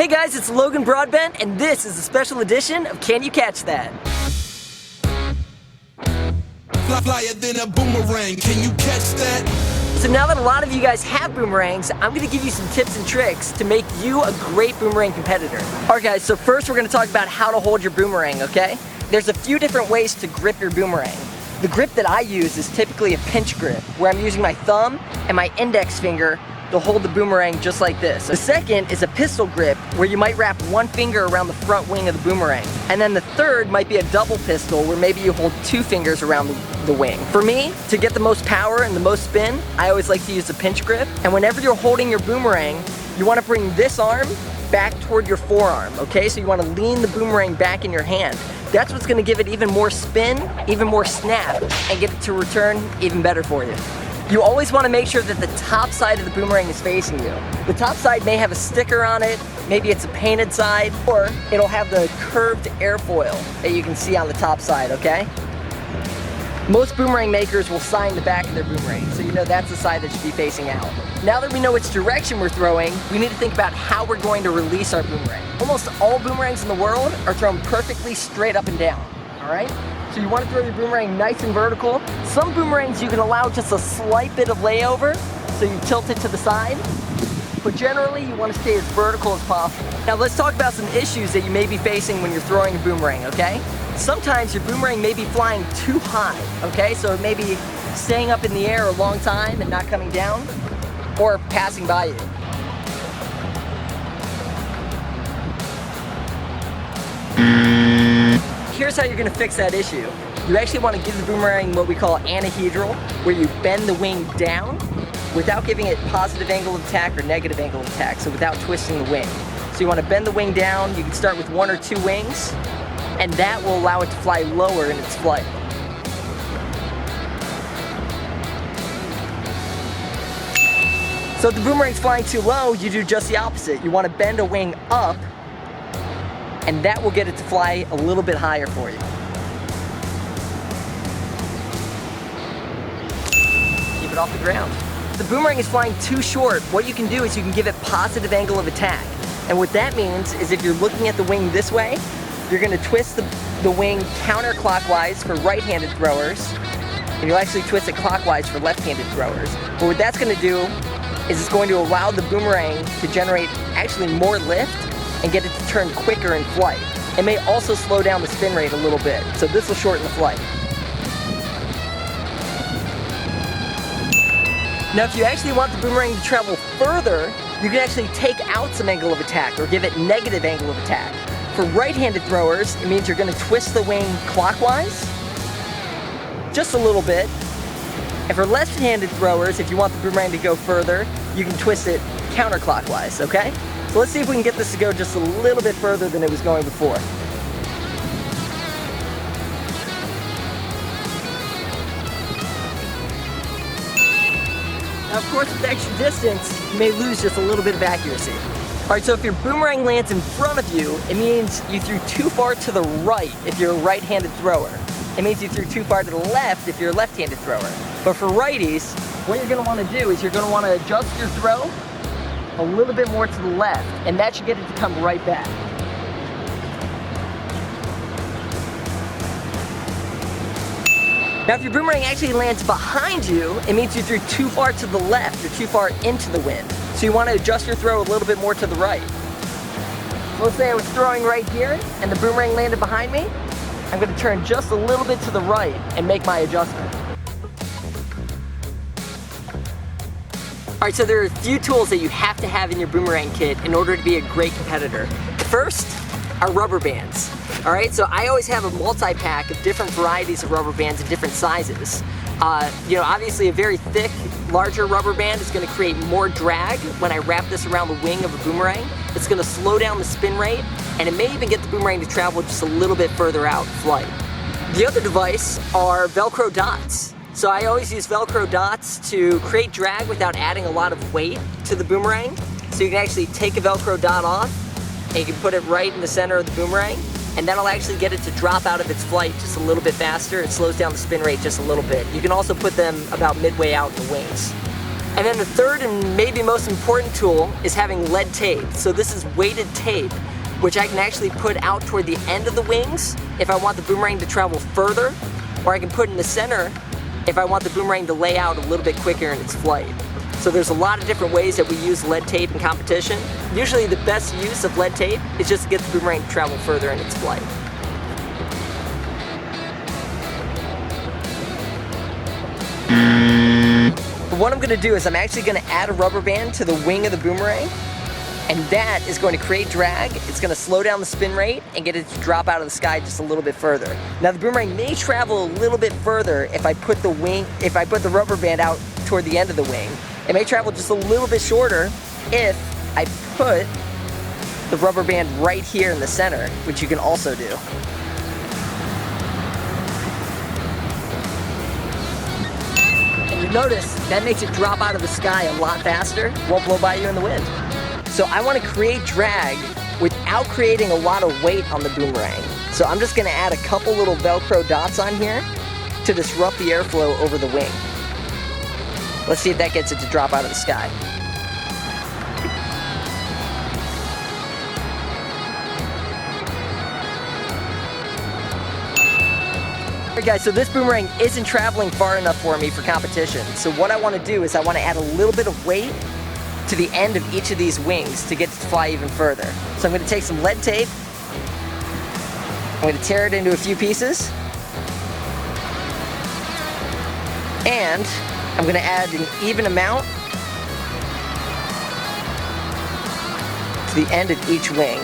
guys, it's Logan Broadbent, and this is a special edition of Can You Catch That? Flyer than a boomerang, can you catch that? So now that a lot of you guys have boomerangs, I'm going to give you some tips and tricks to make you a great boomerang competitor. Alright guys, so first we're going to talk about how to hold your boomerang, okay? There's a few different ways to grip your boomerang. The grip that I use is typically a pinch grip, where I'm using my thumb and my index finger to hold the boomerang just like this. The second is a pistol grip, where you might wrap one finger around the front wing of the boomerang. And then the third might be a double pistol, where maybe you hold two fingers around the wing. For me, to get the most power and the most spin, I always like to use the pinch grip. And whenever you're holding your boomerang, you want to bring this arm back toward your forearm, okay? So you want to lean the boomerang back in your hand. That's what's going to give it even more spin, even more snap, and get it to return even better for you. You always want to make sure that the top side of the boomerang is facing you. The top side may have a sticker on it, maybe it's a painted side, or it'll have the curved airfoil that you can see on the top side, okay? Most boomerang makers will sign the back of their boomerang, so you know that's the side that should be facing out. Now that we know which direction we're throwing, we need to think about how we're going to release our boomerang. Almost all boomerangs in the world are thrown perfectly straight up and down, all right? So you want to throw your boomerang nice and vertical. Some boomerangs you can allow just a slight bit of layover, so you tilt it to the side. But generally you want to stay as vertical as possible. Now let's talk about some issues that you may be facing when you're throwing a boomerang, okay? Sometimes your boomerang may be flying too high, okay? So it may be staying up in the air a long time and not coming down, or passing by you. Here's how you're going to fix that issue. You actually want to give the boomerang what we call anhedral, where you bend the wing down without giving it positive angle of attack or negative angle of attack, so without twisting the wing. So you want to bend the wing down. You can start with one or two wings, and that will allow it to fly lower in its flight. So if the boomerang's flying too low, you do just the opposite. You want to bend a wing up, and that will get it to fly a little bit higher for you. Keep it off the ground. If the boomerang is flying too short, what you can do is you can give it positive angle of attack. And what that means is if you're looking at the wing this way, you're going to twist the wing counterclockwise for right-handed throwers, and you'll actually twist it clockwise for left-handed throwers. But what that's going to do is it's going to allow the boomerang to generate actually more lift and get it to turn quicker in flight. It may also slow down the spin rate a little bit, so this will shorten the flight. Now if you actually want the boomerang to travel further, you can actually take out some angle of attack or give it negative angle of attack. For right-handed throwers, it means you're going to twist the wing clockwise, just a little bit. And for left-handed throwers, if you want the boomerang to go further, you can twist it counterclockwise, okay? So let's see if we can get this to go just a little bit further than it was going before. Now, of course, with extra distance, you may lose just a little bit of accuracy. All right, so if your boomerang lands in front of you, it means you threw too far to the right if you're a right-handed thrower. It means you threw too far to the left if you're a left-handed thrower. But for righties, what you're gonna wanna do is you're gonna wanna adjust your throw a little bit more to the left, and that should get it to come right back. Now if your boomerang actually lands behind you, it means you threw too far to the left or too far into the wind. So you want to adjust your throw a little bit more to the right. So let's say I was throwing right here and the boomerang landed behind me. I'm going to turn just a little bit to the right and make my adjustment. Alright, so there are a few tools that you have to have in your boomerang kit in order to be a great competitor. First are rubber bands. Alright, so I always have a multi-pack of different varieties of rubber bands in different sizes. Obviously a very thick, larger rubber band is going to create more drag when I wrap this around the wing of a boomerang. It's going to slow down the spin rate, and it may even get the boomerang to travel just a little bit further out in flight. The other device are VELCRO dots. So I always use VELCRO dots to create drag without adding a lot of weight to the boomerang. So you can actually take a VELCRO dot off, and you can put it right in the center of the boomerang, and that'll actually get it to drop out of its flight just a little bit faster. It slows down the spin rate just a little bit. You can also put them about midway out in the wings. And then the third and maybe most important tool is having lead tape. So this is weighted tape, which I can actually put out toward the end of the wings if I want the boomerang to travel further, or I can put in the center if I want the boomerang to lay out a little bit quicker in its flight. So there's a lot of different ways that we use lead tape in competition. Usually the best use of lead tape is just to get the boomerang to travel further in its flight. But what I'm gonna do is I'm actually gonna add a rubber band to the wing of the boomerang, and that is going to create drag. It's gonna slow down the spin rate and get it to drop out of the sky just a little bit further. Now the boomerang may travel a little bit further if I put the rubber band out toward the end of the wing. It may travel just a little bit shorter if I put the rubber band right here in the center, which you can also do. And you notice that makes it drop out of the sky a lot faster, won't blow by you in the wind. So I want to create drag without creating a lot of weight on the boomerang. So I'm just going to add a couple little Velcro dots on here to disrupt the airflow over the wing. Let's see if that gets it to drop out of the sky. Alright guys, so this boomerang isn't traveling far enough for me for competition. So what I want to do is I want to add a little bit of weight to the end of each of these wings to get it to fly even further. So I'm going to take some lead tape, I'm going to tear it into a few pieces, and I'm going to add an even amount to the end of each wing.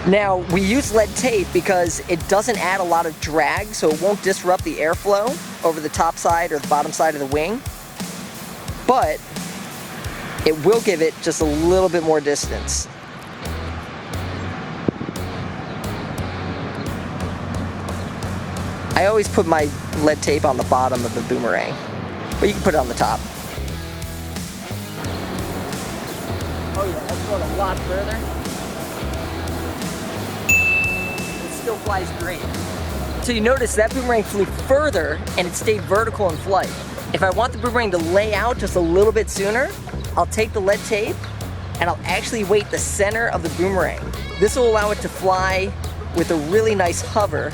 Now, we use lead tape because it doesn't add a lot of drag, so it won't disrupt the airflow over the top side or the bottom side of the wing. But it will give it just a little bit more distance. I always put my lead tape on the bottom of the boomerang, but you can put it on the top. Oh yeah, that's going a lot further. It still flies great. So you notice that boomerang flew further and it stayed vertical in flight. If I want the boomerang to lay out just a little bit sooner, I'll take the lead tape and I'll actually weight the center of the boomerang. This will allow it to fly with a really nice hover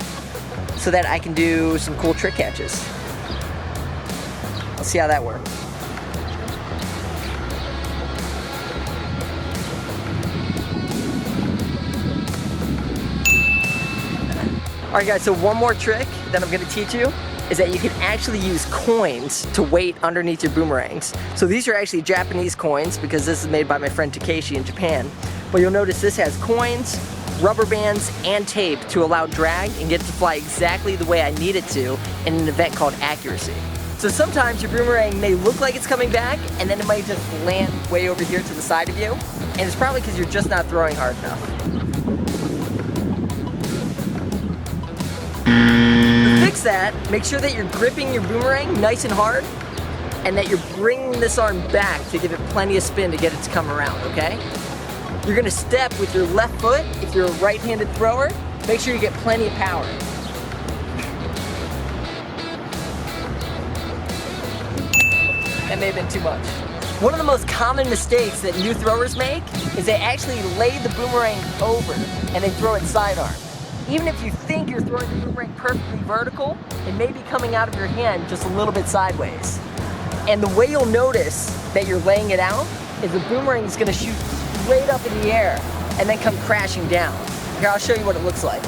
so that I can do some cool trick catches. Let's see how that works. Alright guys, so one more trick that I'm going to teach you is that you can actually use coins to weight underneath your boomerangs. So these are actually Japanese coins because this is made by my friend Takeshi in Japan. But you'll notice this has coins, rubber bands, and tape to allow drag and get it to fly exactly the way I need it to in an event called accuracy. So sometimes your boomerang may look like it's coming back and then it might just land way over here to the side of you. And it's probably because you're just not throwing hard enough. To fix that, make sure that you're gripping your boomerang nice and hard and that you're bringing this arm back to give it plenty of spin to get it to come around, okay? You're gonna step with your left foot. If you're a right-handed thrower, make sure you get plenty of power. That may have been too much. One of the most common mistakes that new throwers make is they actually lay the boomerang over and they throw it sidearm. Even if you think you're throwing the boomerang perfectly vertical, it may be coming out of your hand just a little bit sideways. And the way you'll notice that you're laying it out is the boomerang is gonna shoot straight up in the air and then come crashing down. Here, I'll show you what it looks like.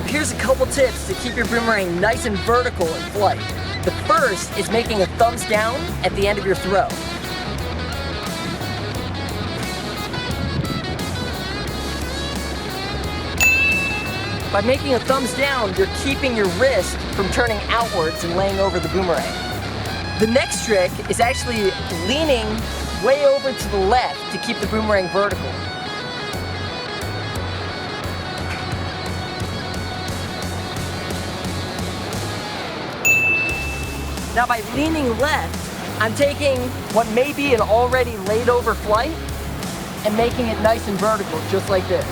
Here's a couple tips to keep your boomerang nice and vertical in flight. The first is making a thumbs down at the end of your throw. By making a thumbs down, you're keeping your wrist from turning outwards and laying over the boomerang. The next trick is actually leaning way over to the left to keep the boomerang vertical. Now by leaning left, I'm taking what may be an already laid over flight and making it nice and vertical, just like this.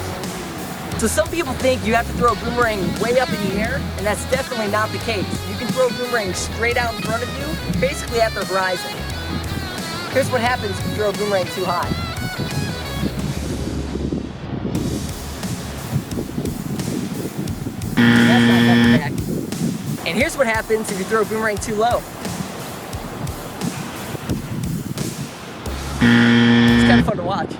So some people think you have to throw a boomerang way up in the air, and that's definitely not the case. You can throw a boomerang straight out in front of you, basically at the horizon. Here's what happens if you throw a boomerang too high. That's not coming back. And here's what happens if you throw a boomerang too low. It's kind of fun to watch.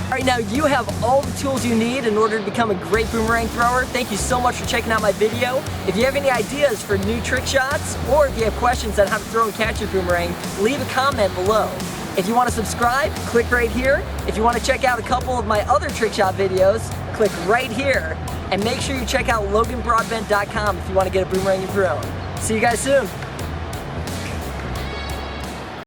Alright, now you have all the tools you need in order to become a great boomerang thrower. Thank you so much for checking out my video. If you have any ideas for new trick shots, or if you have questions on how to throw and catch your boomerang, leave a comment below. If you want to subscribe, click right here. If you want to check out a couple of my other trick shot videos, click right here. And make sure you check out LoganBroadbent.com if you want to get a boomerang of your own. See you guys soon.